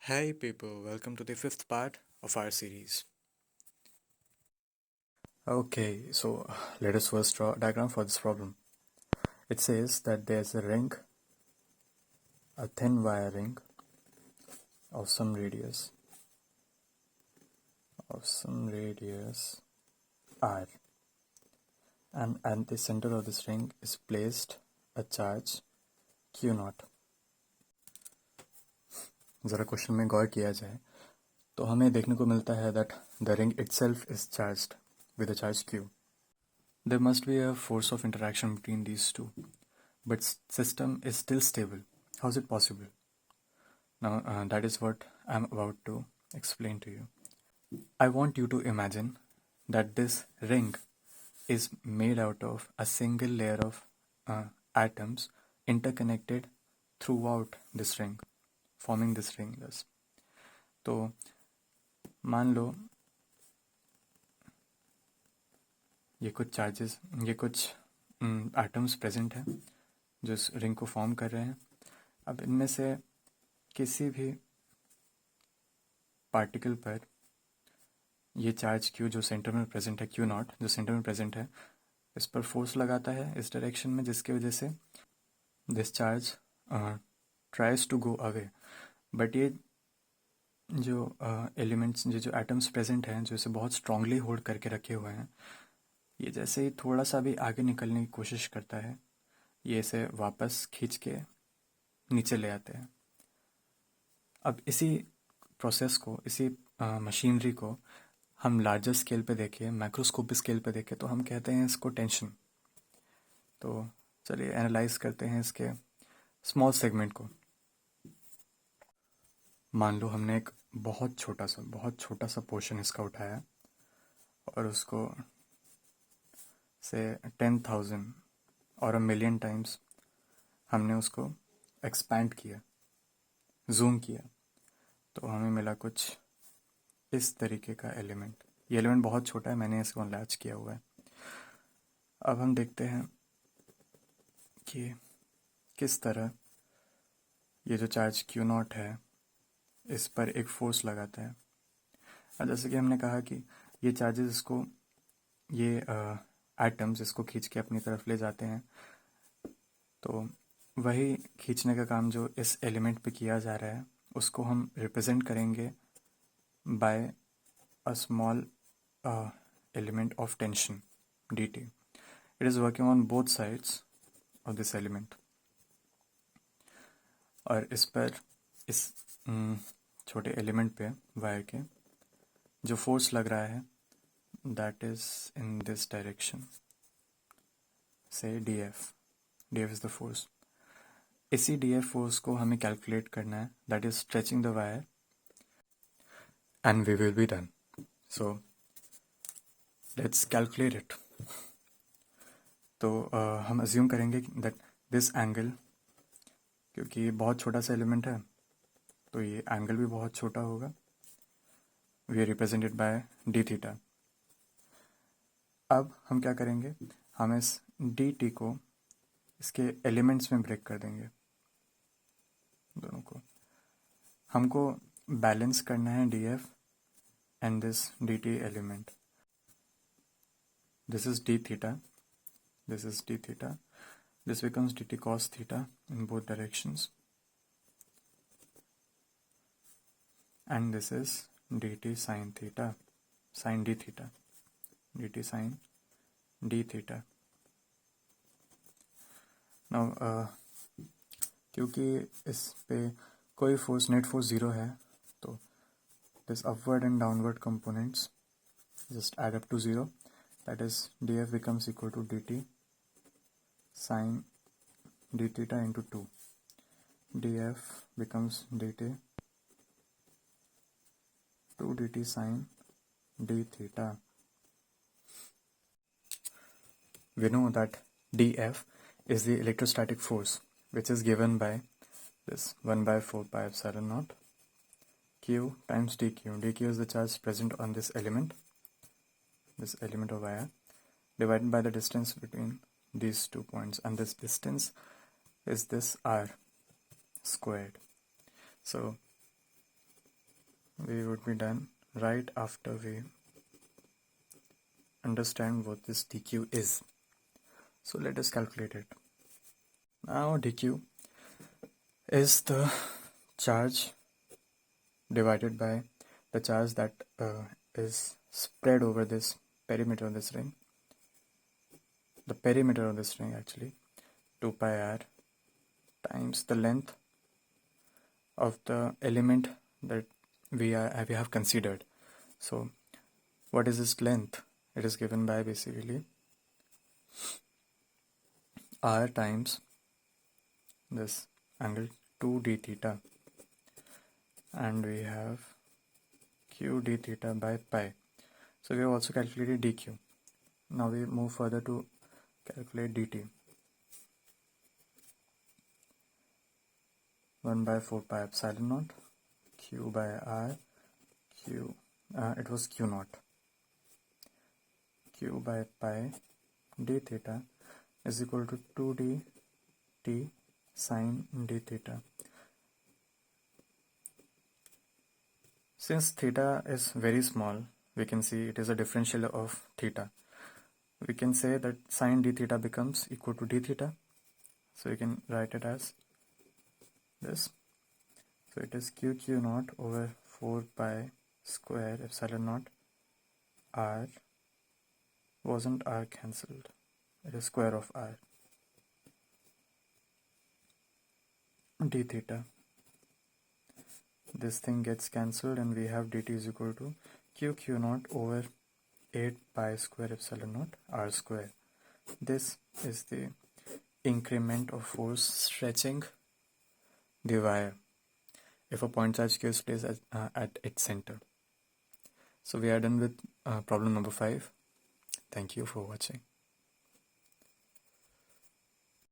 Hey people, welcome to the fifth part of our series. Okay, so let us first draw a diagram for this problem. It says that there's a ring, a thin wire ring of some radius r, and at the center of this ring is placed a charge q naught. ज़रा question में गौर किया जाए तो हमें देखने को मिलता है that the ring itself is charged with a charge q. There must be a force of interaction between these two, but system is still stable. How is it possible? Now that is what I'm about to explain to you. I want you to imagine that this ring is made out of a single layer of atoms interconnected throughout this ring, forming this ring thus. तो मान लो ये कुछ atoms present हैं जो इस ring को form कर रहे हैं. अब इनमें से किसी भी पार्टिकल पर ये चार्ज Q जो सेंटर में प्रेजेंट है, Q नॉट जो सेंटर में प्रेजेंट है, इस पर फोर्स लगाता है इस डायरेक्शन में, जिसकी वजह से this charge tries to go away. But ये जो एलिमेंट्स जो एटम्स प्रेजेंट हैं, जो इसे बहुत स्ट्रांगली होल्ड करके रखे हुए हैं, ये जैसे ही थोड़ा सा भी आगे निकलने की कोशिश करता है, ये इसे वापस खींच के नीचे ले आते हैं. अब इसी प्रोसेस को, इसी मशीनरी को हम लार्जर स्केल पे देखें, माइक्रोस्कोपिक स्केल पे देखें, तो हम कहते हैं इसको टेंशन. तो चलिए एनालाइज करते हैं इसके स्मॉल सेगमेंट को. मान लो हमने एक बहुत छोटा सा पोर्शन इसका उठाया और उसको से 10,000 और 1,000,000 टाइम्स हमने उसको एक्सपैंड किया, जूम किया, तो हमें मिला कुछ इस तरीके का एलिमेंट. ये एलिमेंट बहुत छोटा है, मैंने इसको अनलैच किया हुआ है. अब हम देखते हैं कि किस तरह ये जो चार्ज Q नॉट है इस पर एक फोर्स लगाता है. और जैसे कि हमने कहा कि ये चार्जेस इसको, ये एटम्स इसको खींच के अपनी तरफ ले जाते हैं, तो वही खींचने का काम जो इस एलिमेंट पे किया जा रहा है उसको हम रिप्रेजेंट करेंगे by a small element of tension dt. It is working on both sides of this element. और इस पर इस छोटे एलिमेंट पे वायर के जो फोर्स लग रहा है that is in this direction, say df is the force. इसी df फोर्स को हमें कैलकुलेट करना है, that is stretching the wire, and we will be done. So let's calculate it. तो हम अज्यूम करेंगे that this angle, क्योंकि ये बहुत छोटा सा एलिमेंट है तो ये एंगल भी बहुत छोटा होगा. We are represented by d theta. अब हम क्या करेंगे, हम इस डी टी को इसके एलिमेंट्स में ब्रेक कर देंगे, दोनों को. हमको बैलेंस करना है D F and this D T element. This is D theta, this is D theta, this becomes dt cos theta in both directions, and this is dt sin theta, sin d theta, dt sin d theta. now क्योंकि इस पे कोई force, net force zero है, तो this upward and downward components just add up to 0. That is df becomes equal to dt sin d theta into 2. df becomes dt 2 dt sin d theta. We know that df is the electrostatic force which is given by this 1 by 4 pi epsilon naught q times dq. dq is the charge present on this element of wire, divided by the distance between these 2 points, and this distance is this r squared. So we would be done right after we understand what this dq is. So let us calculate it. Now dq is the charge divided by the charge that is spread over this perimeter of this ring, the perimeter of this ring actually, 2 pi r times the length of the element that we have considered. So what is its length? It is given by basically r times this angle 2d theta, and we have q d theta by pi. So we have also calculated dq. Now we move further to calculate dt. 1 by 4 pi epsilon naught q by r q, it was q naught, q by pi d theta is equal to 2d t sine d theta. Since theta is very small, we can see it is a differential of theta. We can say that sine d theta becomes equal to d theta. So you can write it as this. So it is q naught over 4 pi square epsilon naught r, wasn't r cancelled, it is square of r d theta. This thing gets cancelled and we have dt is equal to q naught over 8 pi square epsilon naught r square. This is the increment of force stretching the wire if a point charge q is placed at its center. So we are done with problem number 5. Thank you for watching.